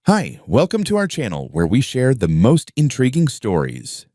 Hi, welcome to our channel where we share the most intriguing stories.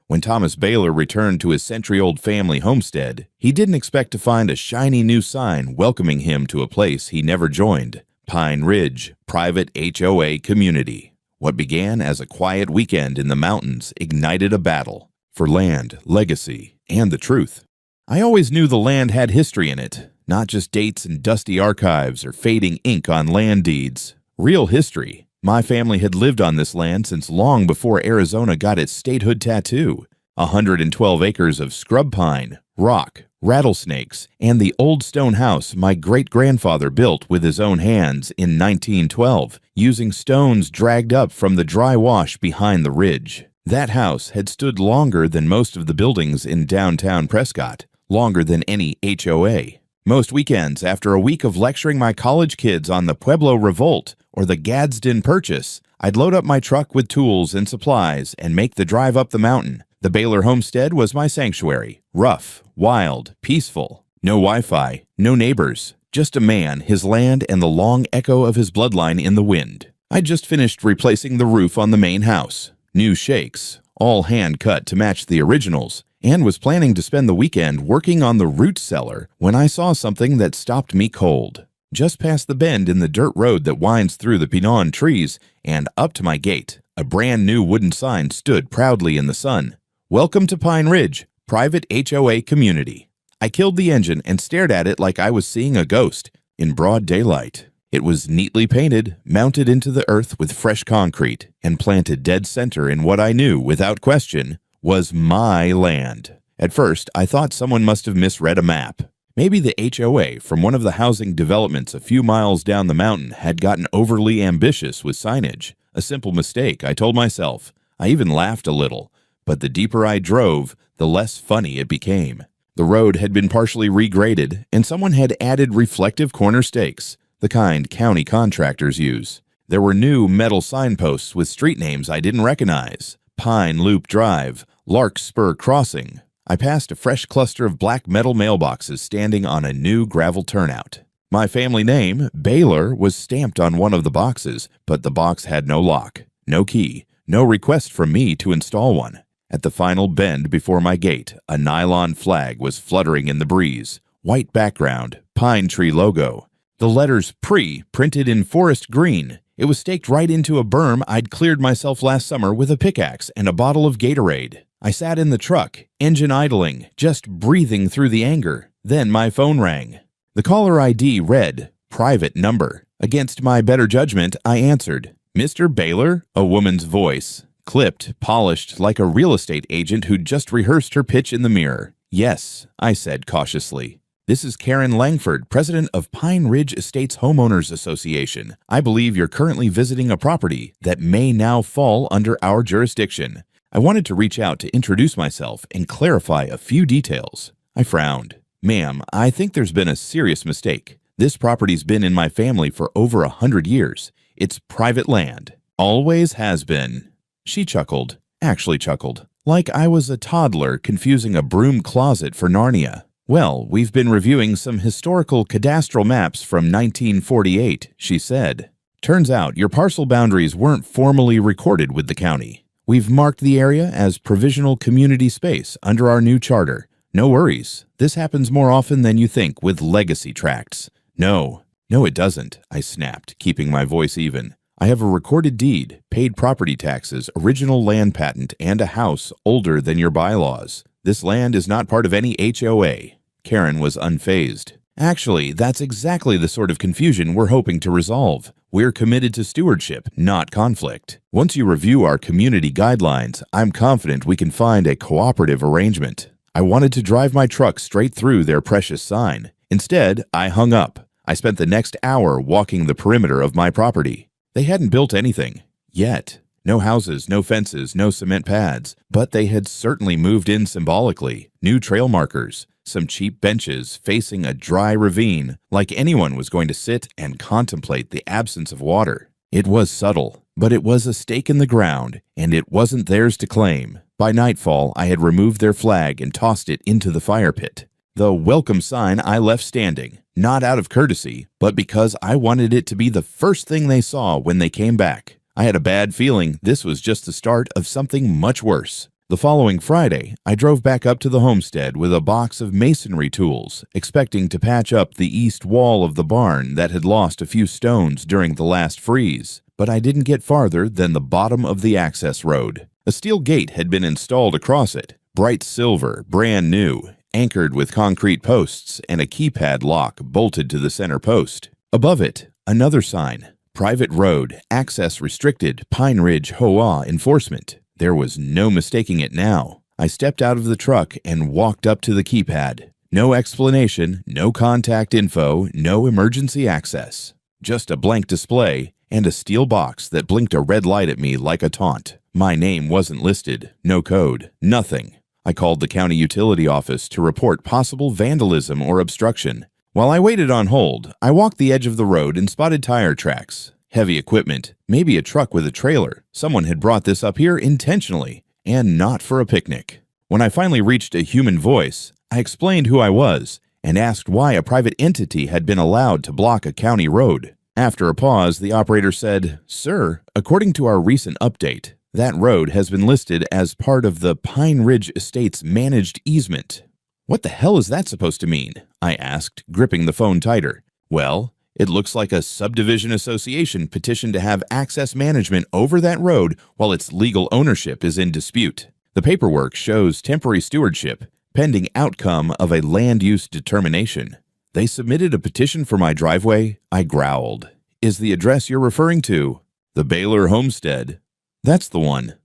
When Thomas Baylor returned to his century-old family homestead, he didn't expect to find a shiny new sign welcoming him to a place he never joined, Pine Ridge, private HOA community. What began as a quiet weekend in the mountains ignited a battle for land, legacy, and the truth. I always knew the land had history in it, not just dates and dusty archives or fading ink on land deeds. Real history. My family had lived on this land since long before Arizona got its statehood tattoo. 112 acres of scrub pine, rock, rattlesnakes, and the old stone house my great-grandfather built with his own hands in 1912, using stones dragged up from the dry wash behind the ridge. That house had stood longer than most of the buildings in downtown Prescott, longer than any HOA. Most weekends, after a week of lecturing my college kids on the Pueblo Revolt or the Gadsden Purchase, I'd load up my truck with tools and supplies and make the drive up the mountain. The Baylor homestead was my sanctuary. Rough, wild, peaceful. No Wi-Fi, no neighbors. Just a man, his land, and the long echo of his bloodline in the wind. I'd just finished replacing the roof on the main house. New shakes, all hand-cut to match the originals, and was planning to spend the weekend working on the root cellar when I saw something that stopped me cold. Just past the bend in the dirt road that winds through the pinon trees and up to my gate, a brand new wooden sign stood proudly in the sun. Welcome to Pine Ridge, private HOA community. I killed the engine and stared at it like I was seeing a ghost in broad daylight. It was neatly painted, mounted into the earth with fresh concrete, and planted dead center in what I knew, without question, was my land. At first, I thought someone must have misread a map. Maybe the HOA from one of the housing developments a few miles down the mountain had gotten overly ambitious with signage. A simple mistake, I told myself. I even laughed a little, but the deeper I drove, the less funny it became. The road had been partially regraded, and someone had added reflective corner stakes, the kind county contractors use. There were new metal signposts with street names I didn't recognize. Pine Loop Drive, Larkspur Crossing. I passed a fresh cluster of black metal mailboxes standing on a new gravel turnout. My family name, Baylor, was stamped on one of the boxes, but the box had no lock, no key, no request from me to install one. At the final bend before my gate, a nylon flag was fluttering in the breeze. White background, pine tree logo. The letters PRE printed in forest green. It was staked right into a berm I'd cleared myself last summer with a pickaxe and a bottle of Gatorade. I sat in the truck, engine idling, just breathing through the anger. Then my phone rang. The caller ID read, "Private number." Against my better judgment, I answered. "Mr. Baylor?" A woman's voice. Clipped, polished, like a real estate agent who'd just rehearsed her pitch in the mirror. "Yes," I said cautiously. "This is Karen Langford, president of Pine Ridge Estates Homeowners Association. I believe you're currently visiting a property that may now fall under our jurisdiction. I wanted to reach out to introduce myself and clarify a few details." I frowned. "Ma'am, I think there's been a serious mistake. This property's been in my family for over 100 years. It's private land. Always has been." She chuckled, actually chuckled, like I was a toddler confusing a broom closet for Narnia. "Well, we've been reviewing some historical cadastral maps from 1948, she said. "Turns out your parcel boundaries weren't formally recorded with the county. We've marked the area as provisional community space under our new charter. No worries. This happens more often than you think with legacy tracts." No, it doesn't," I snapped, keeping my voice even. "I have a recorded deed, paid property taxes, original land patent, and a house older than your bylaws. This land is not part of any HOA. Karen was unfazed. "Actually, that's exactly the sort of confusion we're hoping to resolve. We're committed to stewardship, not conflict. Once you review our community guidelines, I'm confident we can find a cooperative arrangement." I wanted to drive my truck straight through their precious sign. Instead, I hung up. I spent the next hour walking the perimeter of my property. They hadn't built anything. Yet. No houses, no fences, no cement pads. But they had certainly moved in symbolically. New trail markers. Some cheap benches facing a dry ravine, like anyone was going to sit and contemplate the absence of water. It was subtle, but it was a stake in the ground, and it wasn't theirs to claim. By nightfall, I had removed their flag and tossed it into the fire pit. The welcome sign I left standing. Not out of courtesy, but because I wanted it to be the first thing they saw when they came back. I had a bad feeling this was just the start of something much worse. The following Friday, I drove back up to the homestead with a box of masonry tools, expecting to patch up the east wall of the barn that had lost a few stones during the last freeze. But I didn't get farther than the bottom of the access road. A steel gate had been installed across it, bright silver, brand new, anchored with concrete posts and a keypad lock bolted to the center post. Above it, another sign, Private Road, Access Restricted, Pine Ridge HOA Enforcement. There was no mistaking it now. I stepped out of the truck and walked up to the keypad. No explanation, no contact info, no emergency access. Just a blank display and a steel box that blinked a red light at me like a taunt. My name wasn't listed, no code, nothing. I called the county utility office to report possible vandalism or obstruction. While I waited on hold, I walked the edge of the road and spotted tire tracks. Heavy equipment, maybe a truck with a trailer. Someone had brought this up here intentionally, and not for a picnic. When I finally reached a human voice, I explained who I was and asked why a private entity had been allowed to block a county road. After a pause, the operator said, "Sir, according to our recent update, that road has been listed as part of the Pine Ridge Estate's managed easement." "What the hell is that supposed to mean?" I asked, gripping the phone tighter. "Well, it looks like a subdivision association petitioned to have access management over that road while its legal ownership is in dispute. The paperwork shows temporary stewardship, pending outcome of a land use determination. They submitted a petition for my driveway?" I growled. "Is the address you're referring to the Baylor Homestead?" "That's the one."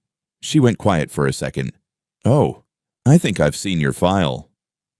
She went quiet for a second. "Oh, I think I've seen your file."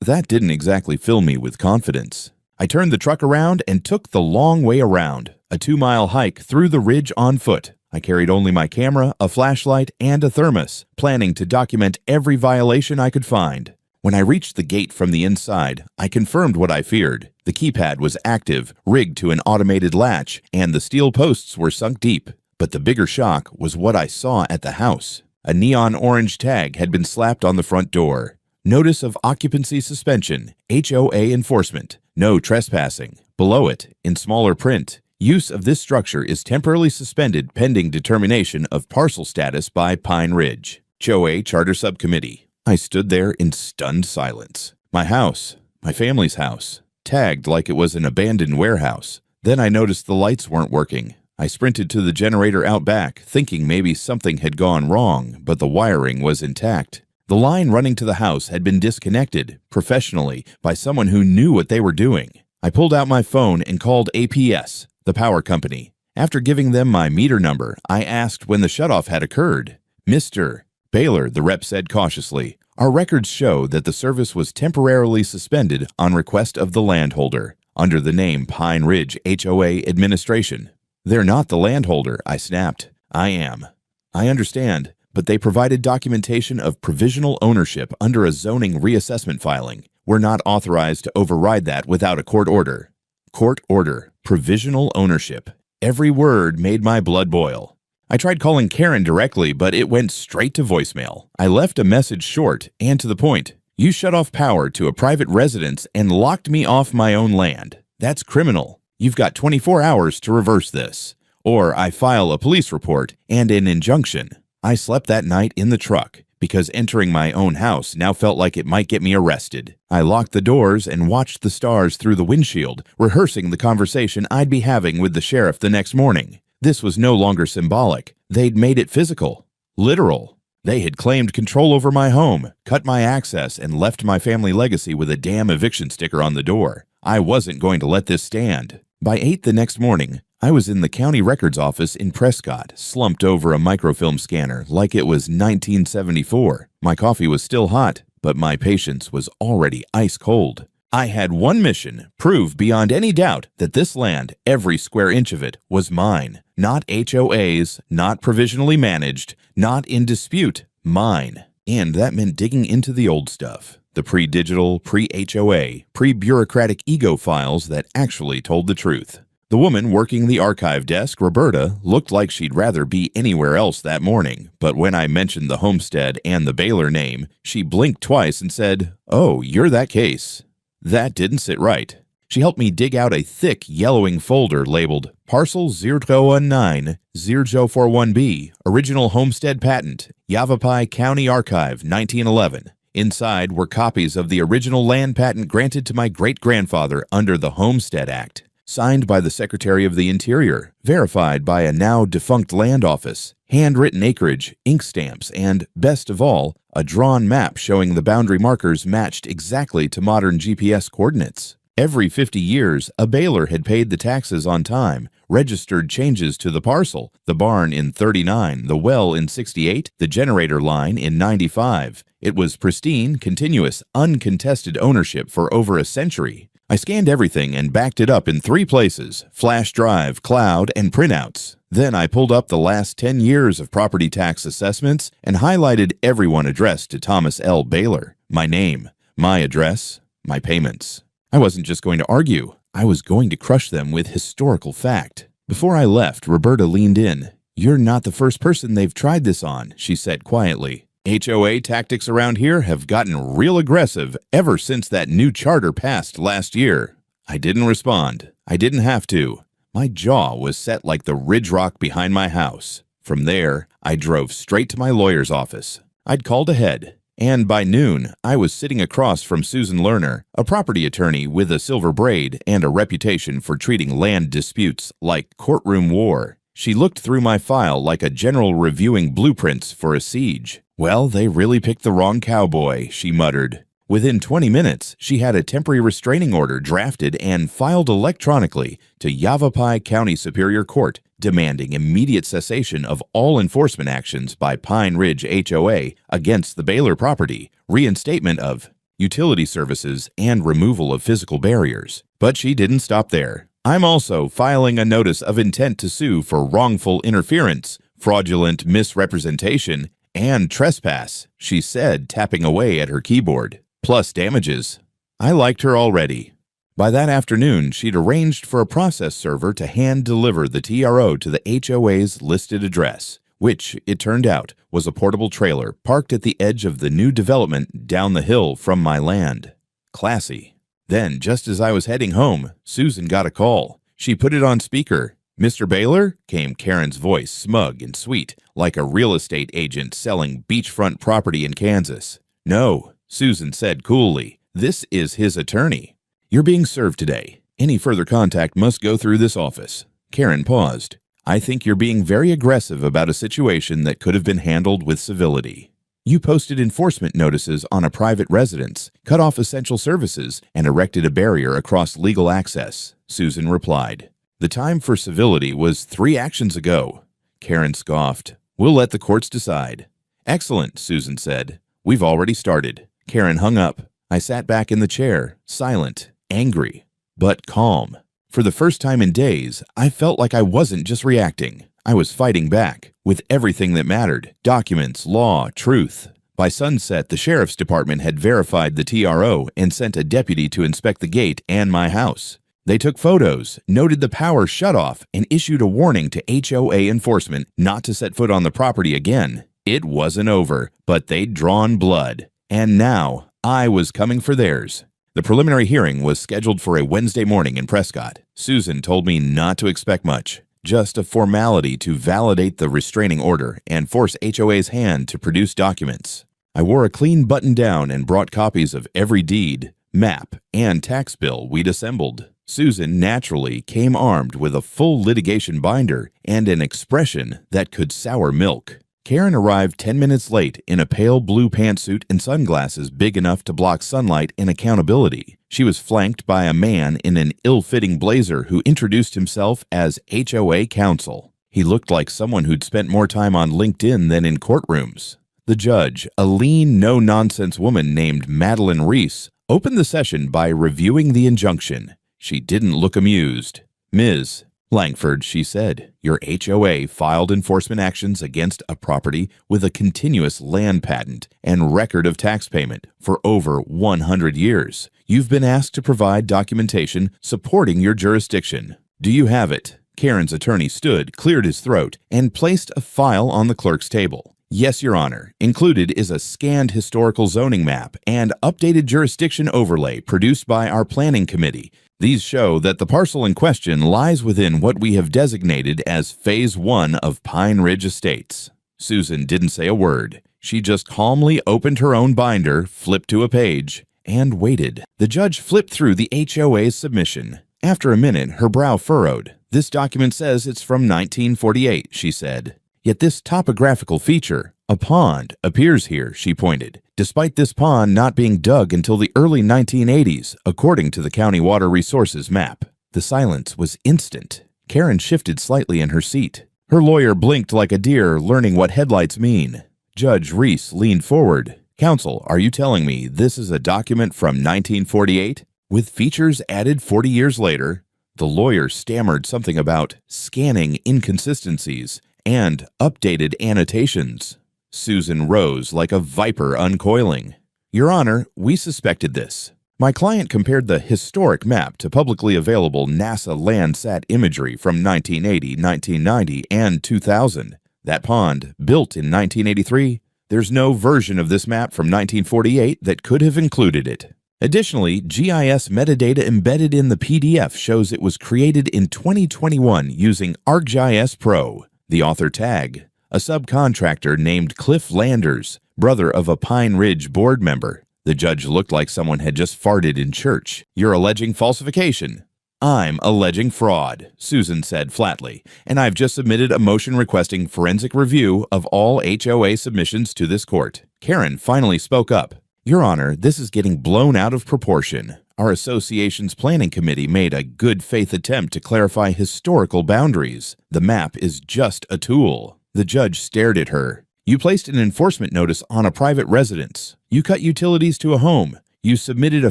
That didn't exactly fill me with confidence. I turned the truck around and took the long way around, a 2-mile hike through the ridge on foot. I carried only my camera, a flashlight, and a thermos, planning to document every violation I could find. When I reached the gate from the inside, I confirmed what I feared. The keypad was active, rigged to an automated latch, and the steel posts were sunk deep. But the bigger shock was what I saw at the house. A neon orange tag had been slapped on the front door. Notice of occupancy suspension, HOA enforcement, no trespassing. Below it, in smaller print, use of this structure is temporarily suspended pending determination of parcel status by Pine Ridge. HOA Charter Subcommittee. I stood there in stunned silence. My house, my family's house, tagged like it was an abandoned warehouse. Then I noticed the lights weren't working. I sprinted to the generator out back, thinking maybe something had gone wrong, but the wiring was intact. The line running to the house had been disconnected, professionally, by someone who knew what they were doing. I pulled out my phone and called APS, the power company. After giving them my meter number, I asked when the shutoff had occurred. "Mr. Baylor," the rep said cautiously, "our records show that the service was temporarily suspended on request of the landholder, under the name Pine Ridge HOA Administration." "They're not the landholder," I snapped. "I am." "I understand, but they provided documentation of provisional ownership under a zoning reassessment filing. We're not authorized to override that without a court order." Court order, provisional ownership. Every word made my blood boil. I tried calling Karen directly, but it went straight to voicemail. I left a message short and to the point. "You shut off power to a private residence and locked me off my own land. That's criminal. You've got 24 hours to reverse this, or I file a police report and an injunction." I slept that night in the truck because entering my own house now felt like it might get me arrested. I locked the doors and watched the stars through the windshield, rehearsing the conversation I'd be having with the sheriff the next morning. This was no longer symbolic. They'd made it physical, literal. They had claimed control over my home, cut my access, and left my family legacy with a damn eviction sticker on the door. I wasn't going to let this stand. By 8 the next morning, I was in the county records office in Prescott, slumped over a microfilm scanner like it was 1974. My coffee was still hot, but my patience was already ice cold. I had one mission: prove beyond any doubt that this land, every square inch of it, was mine. Not HOA's, not provisionally managed, not in dispute, mine. And that meant digging into the old stuff. The pre-digital, pre-HOA, pre-bureaucratic ego files that actually told the truth. The woman working the archive desk, Roberta, looked like she'd rather be anywhere else that morning, but when I mentioned the Homestead and the Baylor name, she blinked twice and said, "Oh, you're that case." That didn't sit right. She helped me dig out a thick, yellowing folder labeled Parcel 019-0441B, Original Homestead Patent, Yavapai County Archive, 1911. Inside were copies of the original land patent granted to my great-grandfather under the Homestead Act, signed by the Secretary of the Interior, verified by a now-defunct land office, handwritten acreage, ink stamps, and, best of all, a drawn map showing the boundary markers matched exactly to modern GPS coordinates. Every 50 years, a baler had paid the taxes on time, registered changes to the parcel, the barn in 39, the well in 68, the generator line in 95. It was pristine, continuous, uncontested ownership for over a century. I scanned everything and backed it up in 3 places: flash drive, cloud, and printouts. Then I pulled up the last 10 years of property tax assessments and highlighted everyone addressed to Thomas L. Baylor. My name, my address, my payments. I wasn't just going to argue. I was going to crush them with historical fact. Before I left, Roberta leaned in. "You're not the first person they've tried this on," she said quietly. "HOA tactics around here have gotten real aggressive ever since that new charter passed last year." I didn't respond. I didn't have to. My jaw was set like the ridge rock behind my house. From there, I drove straight to my lawyer's office. I'd called ahead, and by noon, I was sitting across from Susan Lerner, a property attorney with a silver braid and a reputation for treating land disputes like courtroom war. She looked through my file like a general reviewing blueprints for a siege. "Well, they really picked the wrong cowboy," she muttered. Within 20 minutes, she had a temporary restraining order drafted and filed electronically to Yavapai County Superior Court, demanding immediate cessation of all enforcement actions by Pine Ridge HOA against the Baylor property, reinstatement of utility services, and removal of physical barriers. But she didn't stop there. "I'm also filing a notice of intent to sue for wrongful interference, fraudulent misrepresentation, and trespass," she said, tapping away at her keyboard. "Plus damages." I liked her already. By that afternoon, she'd arranged for a process server to hand-deliver the TRO to the HOA's listed address, which, it turned out, was a portable trailer parked at the edge of the new development down the hill from my land. Classy. Then, just as I was heading home, Susan got a call. She put it on speaker. "Mr. Baylor?" came Karen's voice, smug and sweet, like a real estate agent selling beachfront property in Kansas. "No," Susan said coolly. "This is his attorney. You're being served today. Any further contact must go through this office." Karen paused. "I think you're being very aggressive about a situation that could have been handled with civility. You posted enforcement notices on a private residence, cut off essential services, and erected a barrier across legal access," Susan replied. "The time for civility was 3 actions ago." Karen scoffed. "We'll let the courts decide." "Excellent," Susan said. "We've already started." Karen hung up. I sat back in the chair, silent, angry, but calm. For the first time in days, I felt like I wasn't just reacting. I was fighting back, with everything that mattered: documents, law, truth. By sunset, the sheriff's department had verified the TRO and sent a deputy to inspect the gate and my house. They took photos, noted the power shutoff, and issued a warning to HOA enforcement not to set foot on the property again. It wasn't over, but they'd drawn blood. And now, I was coming for theirs. The preliminary hearing was scheduled for a Wednesday morning in Prescott. Susan told me not to expect much, just a formality to validate the restraining order and force HOA's hand to produce documents. I wore a clean button-down and brought copies of every deed, map, and tax bill we'd assembled. Susan naturally came armed with a full litigation binder and an expression that could sour milk. Karen arrived 10 minutes late in a pale blue pantsuit and sunglasses big enough to block sunlight and accountability. She was flanked by a man in an ill-fitting blazer who introduced himself as HOA counsel. He looked like someone who'd spent more time on LinkedIn than in courtrooms. The judge, a lean, no-nonsense woman named Madeline Reese, opened the session by reviewing the injunction. She didn't look amused. "Ms. Langford," she said, "your HOA filed enforcement actions against a property with a continuous land patent and record of tax payment for over 100 years. You've been asked to provide documentation supporting your jurisdiction. Do you have it?" Karen's attorney stood, cleared his throat, and placed a file on the clerk's table. "Yes, Your Honor. Included is a scanned historical zoning map and updated jurisdiction overlay produced by our planning committee. These show that the parcel in question lies within what we have designated as Phase 1 of Pine Ridge Estates. Susan didn't say a word. She just calmly opened her own binder, flipped to a page, and waited. The judge flipped through the HOA's submission. After a minute, her brow furrowed. "This document says it's from 1948, she said. "Yet this topographical feature, a pond, appears here," she pointed, "despite this pond not being dug until the early 1980s, according to the county water resources map." The silence was instant. Karen shifted slightly in her seat. Her lawyer blinked like a deer learning what headlights mean. Judge Reese leaned forward. "Counsel, are you telling me this is a document from 1948, with features added 40 years later?" The lawyer stammered something about scanning inconsistencies and updated annotations. Susan rose like a viper uncoiling. "Your Honor, we suspected this. My client compared the historic map to publicly available NASA Landsat imagery from 1980, 1990, and 2000. That pond, built in 1983, there's no version of this map from 1948 that could have included it. Additionally, GIS metadata embedded in the PDF shows it was created in 2021 using ArcGIS Pro. The author tag, a subcontractor named Cliff Landers, brother of a Pine Ridge board member." The judge looked like someone had just farted in church. "You're alleging falsification." "I'm alleging fraud," Susan said flatly, "and I've just submitted a motion requesting forensic review of all HOA submissions to this court." Karen finally spoke up. "Your Honor, this is getting blown out of proportion. Our association's planning committee made a good faith attempt to clarify historical boundaries. The map is just a tool." The judge stared at her. "You placed an enforcement notice on a private residence. You cut utilities to a home. You submitted a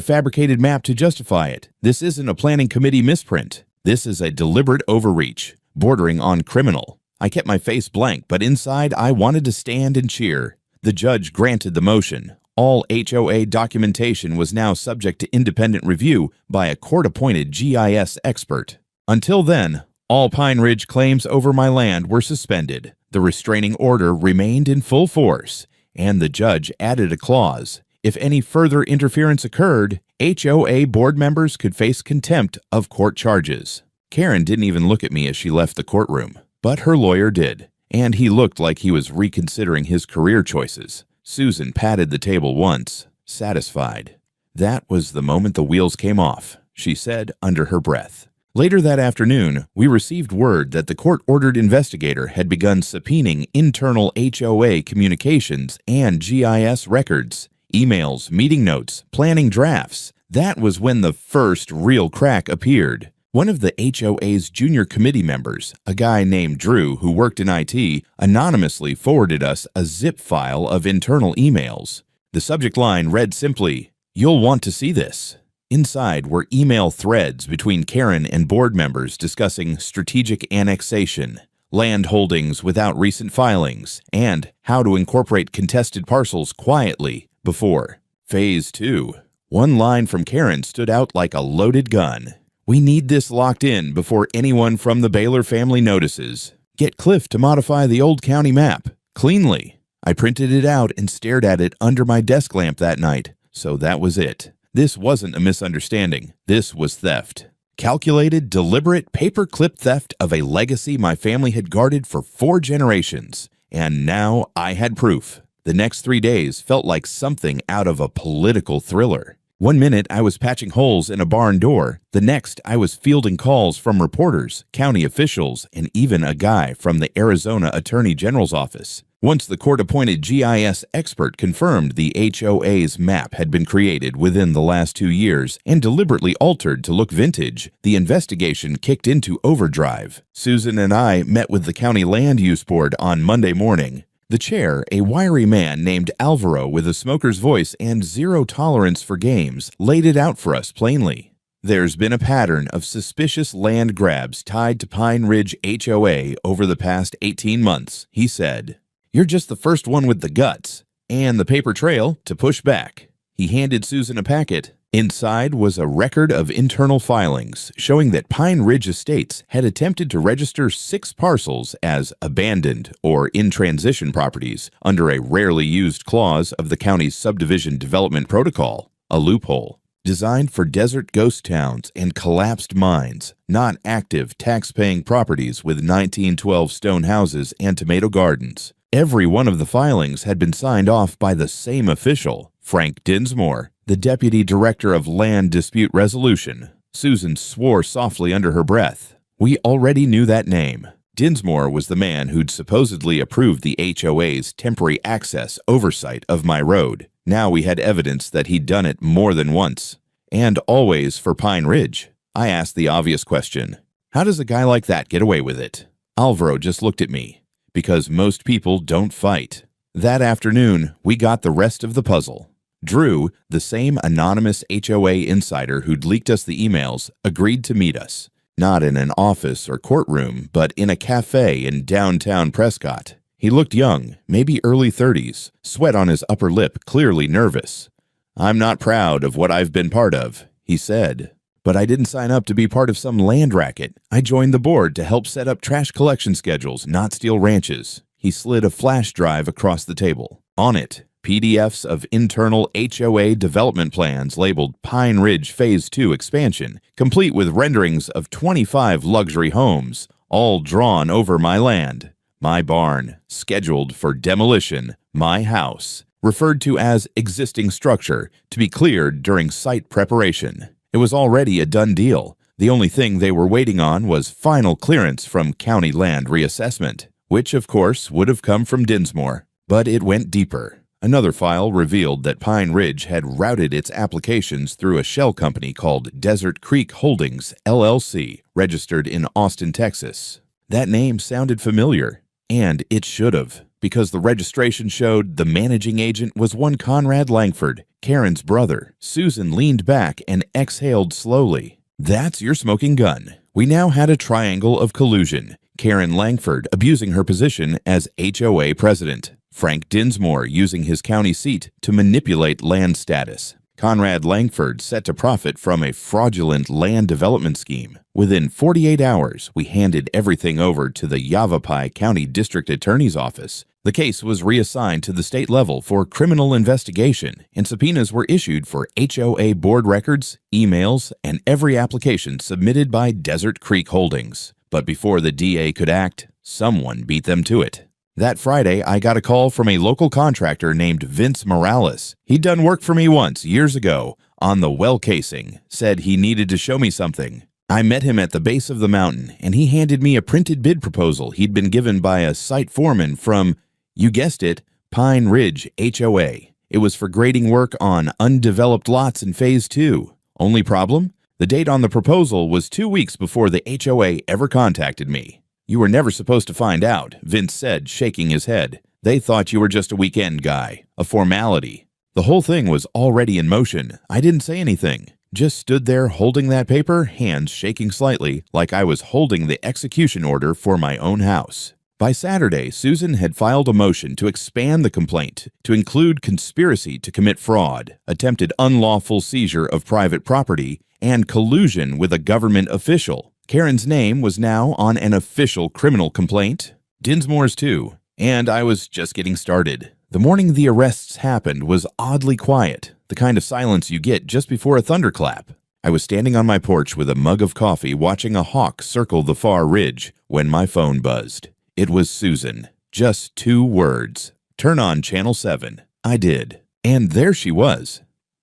fabricated map to justify it. This isn't a planning committee misprint. This is a deliberate overreach, bordering on criminal." I kept my face blank, but inside I wanted to stand and cheer. The judge granted the motion. All HOA documentation was now subject to independent review by a court-appointed GIS expert. Until then, all Pine Ridge claims over my land were suspended. The restraining order remained in full force, and the judge added a clause. If any further interference occurred, HOA board members could face contempt of court charges. Karen didn't even look at me as she left the courtroom, but her lawyer did, and he looked like he was reconsidering his career choices. Susan patted the table once, satisfied. "That was the moment the wheels came off," she said under her breath. Later that afternoon, we received word that the court-ordered investigator had begun subpoenaing internal HOA communications and GIS records, emails, meeting notes, planning drafts. That was when the first real crack appeared. One of the HOA's junior committee members, a guy named Drew who worked in IT, anonymously forwarded us a zip file of internal emails. The subject line read simply, "You'll want to see this." Inside were email threads between Karen and board members discussing strategic annexation, land holdings without recent filings, and how to incorporate contested parcels quietly before Phase 2. One line from Karen stood out like a loaded gun. "We need this locked in before anyone from the Baylor family notices. Get Cliff to modify the old county map cleanly." I printed it out and stared at it under my desk lamp that night, so that was it. This wasn't a misunderstanding. This was theft. Calculated, deliberate, paper-clip theft of a legacy my family had guarded for 4 generations. And now I had proof. The next 3 days felt like something out of a political thriller. One minute I was patching holes in a barn door. The next I was fielding calls from reporters, county officials, and even a guy from the Arizona Attorney General's office. Once the court-appointed GIS expert confirmed the HOA's map had been created within the last 2 years and deliberately altered to look vintage, the investigation kicked into overdrive. Susan and I met with the county land use board on Monday morning. The chair, a wiry man named Alvaro with a smoker's voice and zero tolerance for games, laid it out for us plainly. "There's been a pattern of suspicious land grabs tied to Pine Ridge HOA over the past 18 months, he said. "You're just the first one with the guts and the paper trail to push back." He handed Susan a packet. Inside was a record of internal filings showing that Pine Ridge Estates had attempted to register 6 parcels as abandoned or in-transition properties under a rarely used clause of the county's subdivision development protocol, a loophole. designed for desert ghost towns and collapsed mines, not active tax-paying properties with 1912 stone houses and tomato gardens. Every one of the filings had been signed off by the same official, Frank Dinsmore, the Deputy Director of Land Dispute Resolution. Susan swore softly under her breath. We already knew that name. Dinsmore was the man who'd supposedly approved the HOA's temporary access oversight of my road. Now we had evidence that he'd done it more than once. And always for Pine Ridge. I asked the obvious question. How does a guy like that get away with it? Alvaro just looked at me. Because most people don't fight. That afternoon, we got the rest of the puzzle. Drew, the same anonymous HOA insider who'd leaked us the emails, agreed to meet us. Not in an office or courtroom, but in a cafe in downtown Prescott. He looked young, maybe early 30s, sweat on his upper lip, clearly nervous. "I'm not proud of what I've been part of," he said. "But I didn't sign up to be part of some land racket. I joined the board to help set up trash collection schedules, not steal ranches." He slid a flash drive across the table. On it, PDFs of internal HOA development plans labeled Pine Ridge Phase 2 expansion, complete with renderings of 25 luxury homes, all drawn over my land. My barn, scheduled for demolition, my house, referred to as existing structure, to be cleared during site preparation. It was already a done deal. The only thing they were waiting on was final clearance from county land reassessment, which of course would have come from Dinsmore. But it went deeper. Another file revealed that Pine Ridge had routed its applications through a shell company called Desert Creek Holdings, LLC, registered in Austin, Texas. That name sounded familiar, and it should have, because the registration showed the managing agent was one Conrad Langford, Karen's brother. Susan leaned back and exhaled slowly. That's your smoking gun. We now had a triangle of collusion. Karen Langford abusing her position as HOA president. Frank Dinsmore using his county seat to manipulate land status. Conrad Langford set to profit from a fraudulent land development scheme. Within 48 hours, we handed everything over to the Yavapai County District Attorney's Office. The case was reassigned to the state level for criminal investigation, and subpoenas were issued for HOA board records, emails, and every application submitted by Desert Creek Holdings. But before the DA could act, someone beat them to it. That Friday, I got a call from a local contractor named Vince Morales. He'd done work for me once, years ago, on the well casing. Said he needed to show me something. I met him at the base of the mountain, and he handed me a printed bid proposal he'd been given by a site foreman from, you guessed it, Pine Ridge HOA. It was for grading work on undeveloped lots in Phase 2. Only problem? The date on the proposal was 2 weeks before the HOA ever contacted me. "You were never supposed to find out," Vince said, shaking his head. "They thought you were just a weekend guy, a formality." The whole thing was already in motion. I didn't say anything. Just stood there holding that paper, hands shaking slightly, like I was holding the execution order for my own house. By Saturday, Susan had filed a motion to expand the complaint to include conspiracy to commit fraud, attempted unlawful seizure of private property, and collusion with a government official. Karen's name was now on an official criminal complaint. Dinsmore's too. And I was just getting started. The morning the arrests happened was oddly quiet, the kind of silence you get just before a thunderclap. I was standing on my porch with a mug of coffee watching a hawk circle the far ridge when my phone buzzed. It was Susan. Just 2 words. "Turn on Channel 7. I did. And there she was.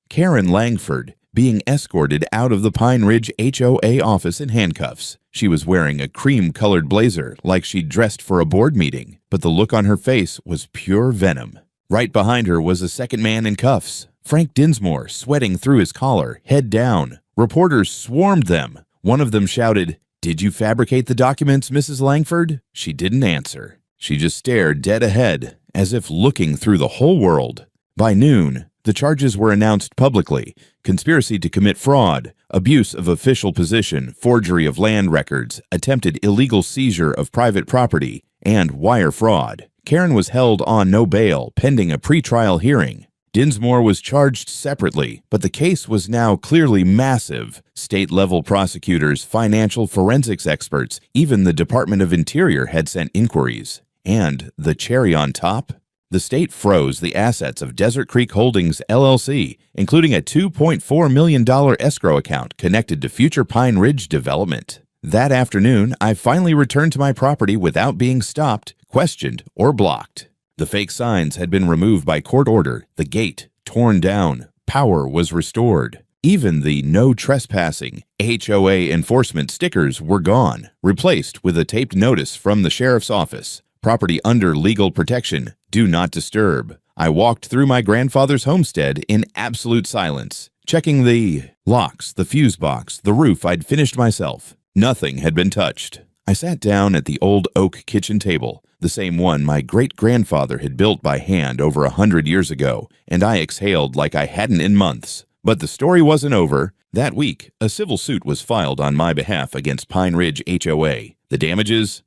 Karen Langford, being escorted out of the Pine Ridge HOA office in handcuffs. She was wearing a cream-colored blazer like she'd dressed for a board meeting, but the look on her face was pure venom. Right behind her was a second man in cuffs, Frank Dinsmore, sweating through his collar, head down. Reporters swarmed them. One of them shouted, "Did you fabricate the documents, Mrs. Langford?" She didn't answer. She just stared dead ahead, as if looking through the whole world. By noon, the charges were announced publicly: conspiracy to commit fraud, abuse of official position, forgery of land records, attempted illegal seizure of private property, and wire fraud. Karen was held on no bail, pending a pretrial hearing. Dinsmore was charged separately, but the case was now clearly massive. State-level prosecutors, financial forensics experts, even the Department of Interior had sent inquiries. And the cherry on top? The state froze the assets of Desert Creek Holdings, LLC, including a $2.4 million escrow account connected to future Pine Ridge development. That afternoon, I finally returned to my property without being stopped, questioned, or blocked. The fake signs had been removed by court order, the gate torn down, power was restored. Even the no trespassing HOA enforcement stickers were gone, replaced with a taped notice from the sheriff's office. Property under legal protection, do not disturb. I walked through my grandfather's homestead in absolute silence, checking the locks, the fuse box, the roof I'd finished myself. Nothing had been touched. I sat down at the old oak kitchen table, the same one my great-grandfather had built by hand over 100 years ago, and I exhaled like I hadn't in months. But the story wasn't over. That week, a civil suit was filed on my behalf against Pine Ridge HOA. The damages?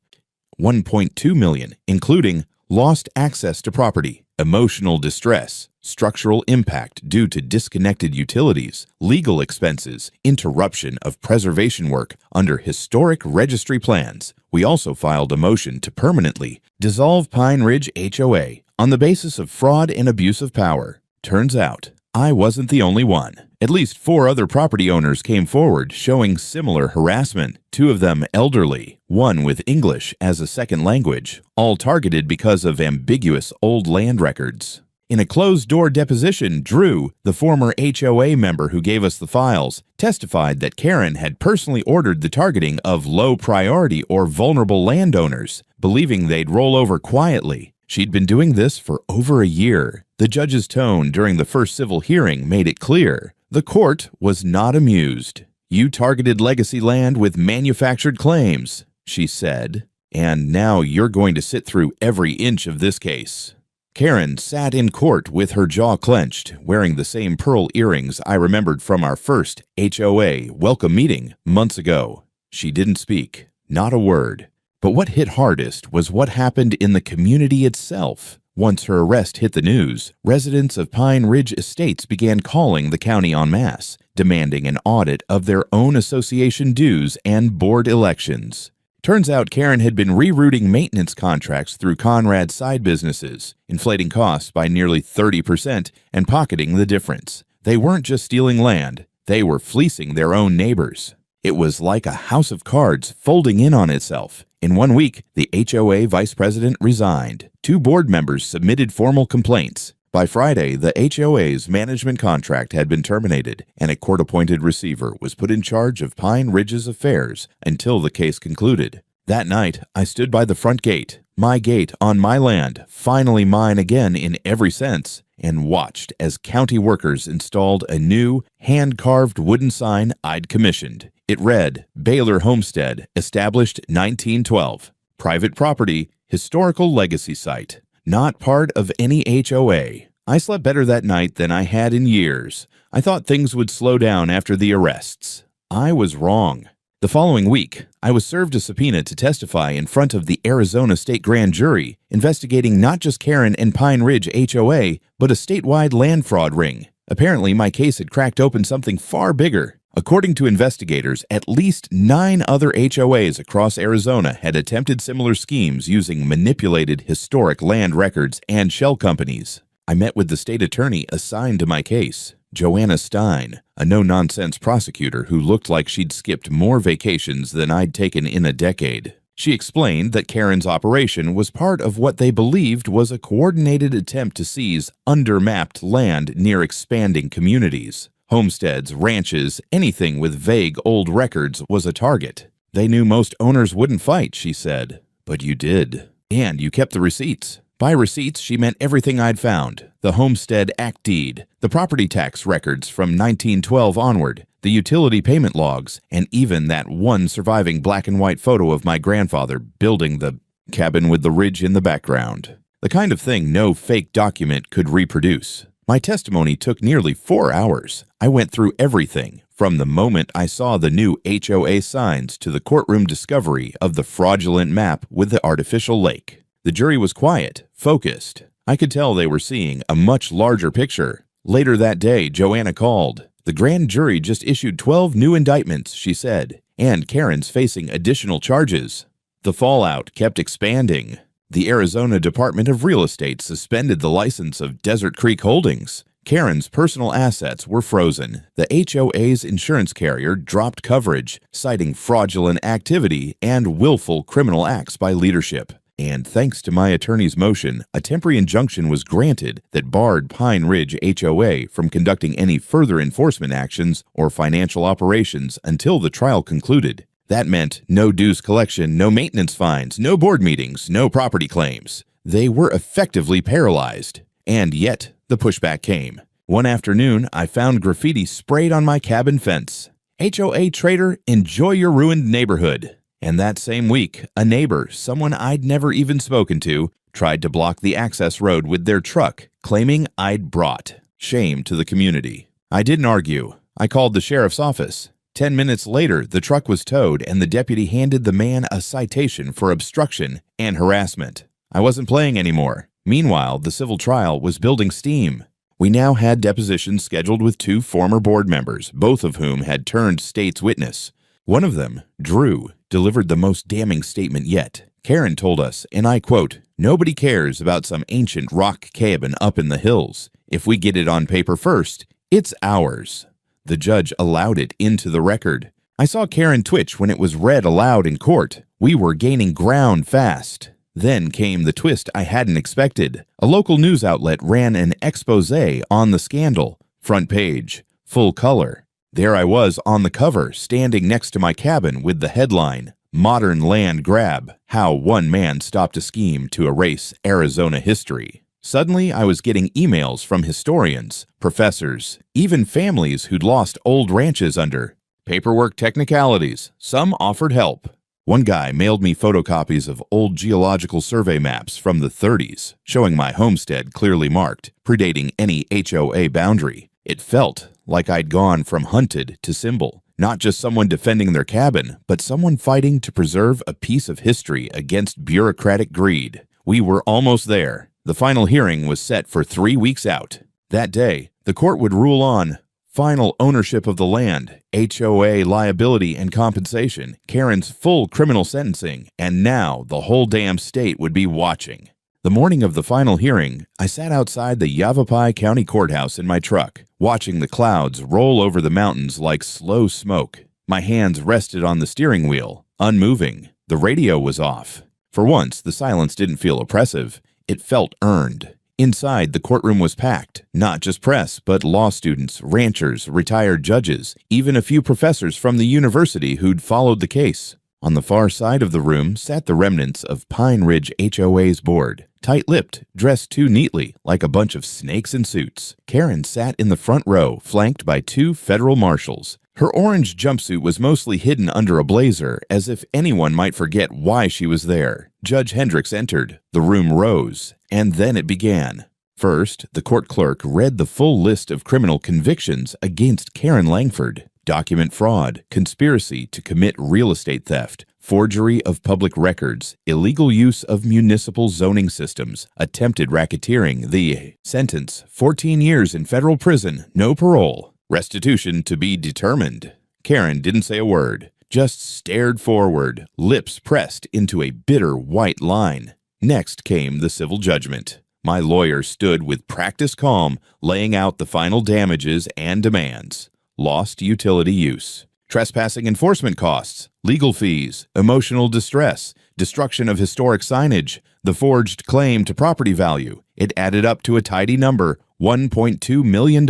$1.2 million, including lost access to property, emotional distress, structural impact due to disconnected utilities, legal expenses, interruption of preservation work under historic registry plans. We also filed a motion to permanently dissolve Pine Ridge HOA on the basis of fraud and abuse of power. Turns out, I wasn't the only one. At least 4 other property owners came forward showing similar harassment, 2 of them elderly, 1 with English as a second language, all targeted because of ambiguous old land records. In a closed-door deposition, Drew, the former HOA member who gave us the files, testified that Karen had personally ordered the targeting of low-priority or vulnerable landowners, believing they'd roll over quietly. She'd been doing this for over a year. The judge's tone during the first civil hearing made it clear. The court was not amused. "You targeted legacy land with manufactured claims," she said, "and now you're going to sit through every inch of this case." Karen sat in court with her jaw clenched, wearing the same pearl earrings I remembered from our first HOA welcome meeting months ago. She didn't speak, not a word. But what hit hardest was what happened in the community itself. Once her arrest hit the news, residents of Pine Ridge Estates began calling the county en masse, demanding an audit of their own association dues and board elections. Turns out Karen had been rerouting maintenance contracts through Conrad's side businesses, inflating costs by nearly 30% and pocketing the difference. They weren't just stealing land, they were fleecing their own neighbors. It was like a house of cards folding in on itself. In 1 week, the HOA vice president resigned. 2 board members submitted formal complaints. By Friday, the HOA's management contract had been terminated, and a court-appointed receiver was put in charge of Pine Ridge's affairs until the case concluded. That night, I stood by the front gate, my gate on my land, finally mine again in every sense, and watched as county workers installed a new, hand-carved wooden sign I'd commissioned. It read, "Baylor Homestead, established 1912. Private property, historical legacy site. Not part of any HOA." I slept better that night than I had in years. I thought things would slow down after the arrests. I was wrong. The following week, I was served a subpoena to testify in front of the Arizona State Grand Jury, investigating not just Karen and Pine Ridge HOA, but a statewide land fraud ring. Apparently, my case had cracked open something far bigger. According to investigators, at least 9 other HOAs across Arizona had attempted similar schemes using manipulated historic land records and shell companies. I met with the state attorney assigned to my case, Joanna Stein, a no-nonsense prosecutor who looked like she'd skipped more vacations than I'd taken in a decade. She explained that Karen's operation was part of what they believed was a coordinated attempt to seize under-mapped land near expanding communities. Homesteads, ranches, anything with vague old records was a target. They knew most owners wouldn't fight, she said. But you did. And you kept the receipts. By receipts, she meant everything I'd found. The Homestead Act deed, the property tax records from 1912 onward, the utility payment logs, and even that one surviving black and white photo of my grandfather building the cabin with the ridge in the background. The kind of thing no fake document could reproduce. My testimony took nearly 4 hours. I went through everything, from the moment I saw the new HOA signs to the courtroom discovery of the fraudulent map with the artificial lake. The jury was quiet, focused. I could tell they were seeing a much larger picture. Later that day, Joanna called. The grand jury just issued 12 new indictments, she said, and Karen's facing additional charges. The fallout kept expanding. The Arizona Department of Real Estate suspended the license of Desert Creek Holdings. Karen's personal assets were frozen. The HOA's insurance carrier dropped coverage, citing fraudulent activity and willful criminal acts by leadership. And thanks to my attorney's motion, a temporary injunction was granted that barred Pine Ridge HOA from conducting any further enforcement actions or financial operations until the trial concluded. That meant no dues collection, no maintenance fines, no board meetings, no property claims. They were effectively paralyzed. And yet, the pushback came. One afternoon, I found graffiti sprayed on my cabin fence. HOA traitor, enjoy your ruined neighborhood. And that same week, a neighbor, someone I'd never even spoken to, tried to block the access road with their truck, claiming I'd brought shame to the community. I didn't argue. I called the sheriff's office. 10 minutes later, the truck was towed and the deputy handed the man a citation for obstruction and harassment. I wasn't playing anymore. Meanwhile, the civil trial was building steam. We now had depositions scheduled with 2 former board members, both of whom had turned state's witness. One of them, Drew, delivered the most damning statement yet. Karen told us, and I quote, "Nobody cares about some ancient rock cabin up in the hills. If we get it on paper first, it's ours." The judge allowed it into the record. I saw Karen twitch when it was read aloud in court. We were gaining ground fast. Then came the twist I hadn't expected. A local news outlet ran an expose on the scandal. Front page, full color. There I was on the cover, standing next to my cabin with the headline, "Modern Land Grab: How One Man Stopped a Scheme to Erase Arizona History." Suddenly, I was getting emails from historians, professors, even families who'd lost old ranches under paperwork technicalities. Some offered help. One guy mailed me photocopies of old geological survey maps from the 30s, showing my homestead clearly marked, predating any HOA boundary. It felt like I'd gone from hunted to symbol. Not just someone defending their cabin, but someone fighting to preserve a piece of history against bureaucratic greed. We were almost there. The final hearing was set for 3 weeks out. That day, the court would rule on final ownership of the land, HOA liability and compensation, Karen's full criminal sentencing, and now the whole damn state would be watching. The morning of the final hearing, I sat outside the Yavapai County Courthouse in my truck, watching the clouds roll over the mountains like slow smoke. My hands rested on the steering wheel, unmoving. The radio was off. For once, the silence didn't feel oppressive. It felt earned. Inside, the courtroom was packed, not just press, but law students, ranchers, retired judges, even a few professors from the university who'd followed the case. On the far side of the room sat the remnants of Pine Ridge HOA's board, tight-lipped, dressed too neatly, like a bunch of snakes in suits. Karen sat in the front row, flanked by 2 federal marshals. Her orange jumpsuit was mostly hidden under a blazer, as if anyone might forget why she was there. Judge Hendricks entered. The room rose, and then it began. First, the court clerk read the full list of criminal convictions against Karen Langford. Document fraud, conspiracy to commit real estate theft, forgery of public records, illegal use of municipal zoning systems, attempted racketeering. The sentence, 14 years in federal prison, no parole. Restitution to be determined. Karen didn't say a word, just stared forward, lips pressed into a bitter white line. Next came the civil judgment. My lawyer stood with practiced calm, laying out the final damages and demands. Lost utility use, trespassing enforcement costs, legal fees, emotional distress, destruction of historic signage, the forged claim to property value. It added up to a tidy number, $1.2 million.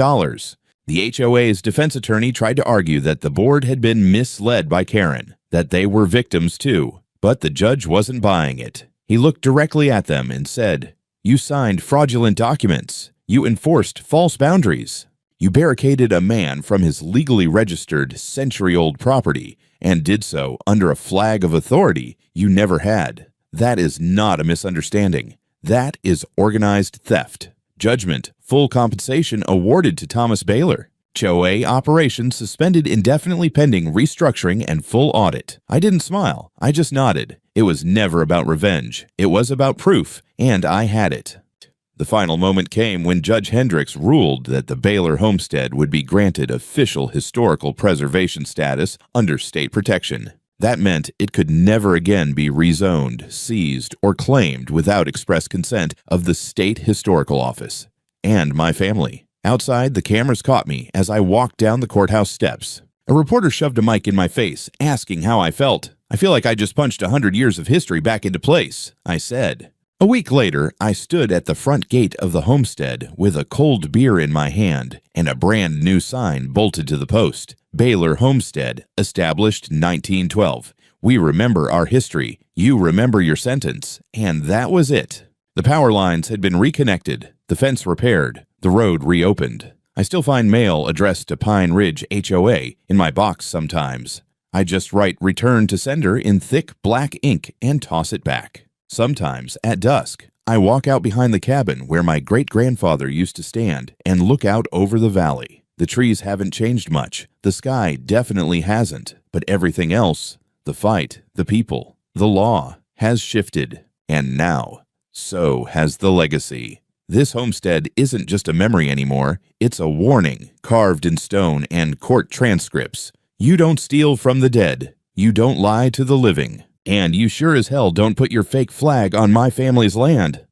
The HOA's defense attorney tried to argue that the board had been misled by Karen, that they were victims too, but the judge wasn't buying it. He looked directly at them and said, "You signed fraudulent documents. You enforced false boundaries. You barricaded a man from his legally registered century-old property and did so under a flag of authority you never had. That is not a misunderstanding. That is organized theft. Judgment, full compensation awarded to Thomas Baylor. HOA operations suspended indefinitely pending restructuring and full audit." I didn't smile. I just nodded. It was never about revenge. It was about proof, and I had it. The final moment came when Judge Hendricks ruled that the Baylor homestead would be granted official historical preservation status under state protection. That meant it could never again be rezoned, seized, or claimed without express consent of the State Historical Office and my family. Outside, the cameras caught me as I walked down the courthouse steps. A reporter shoved a mic in my face, asking how I felt. "I feel like I just punched 100 years of history back into place," I said. A week later, I stood at the front gate of the Homestead with a cold beer in my hand and a brand new sign bolted to the post. Baylor Homestead, established 1912. We remember our history, you remember your sentence, and that was it. The power lines had been reconnected, the fence repaired, the road reopened. I still find mail addressed to Pine Ridge HOA in my box sometimes. I just write "return to sender" in thick black ink and toss it back. Sometimes, at dusk, I walk out behind the cabin where my great-grandfather used to stand and look out over the valley. The trees haven't changed much, the sky definitely hasn't, but everything else, the fight, the people, the law, has shifted. And now, so has the legacy. This homestead isn't just a memory anymore, it's a warning, carved in stone and court transcripts. You don't steal from the dead, you don't lie to the living, and you sure as hell don't put your fake flag on my family's land.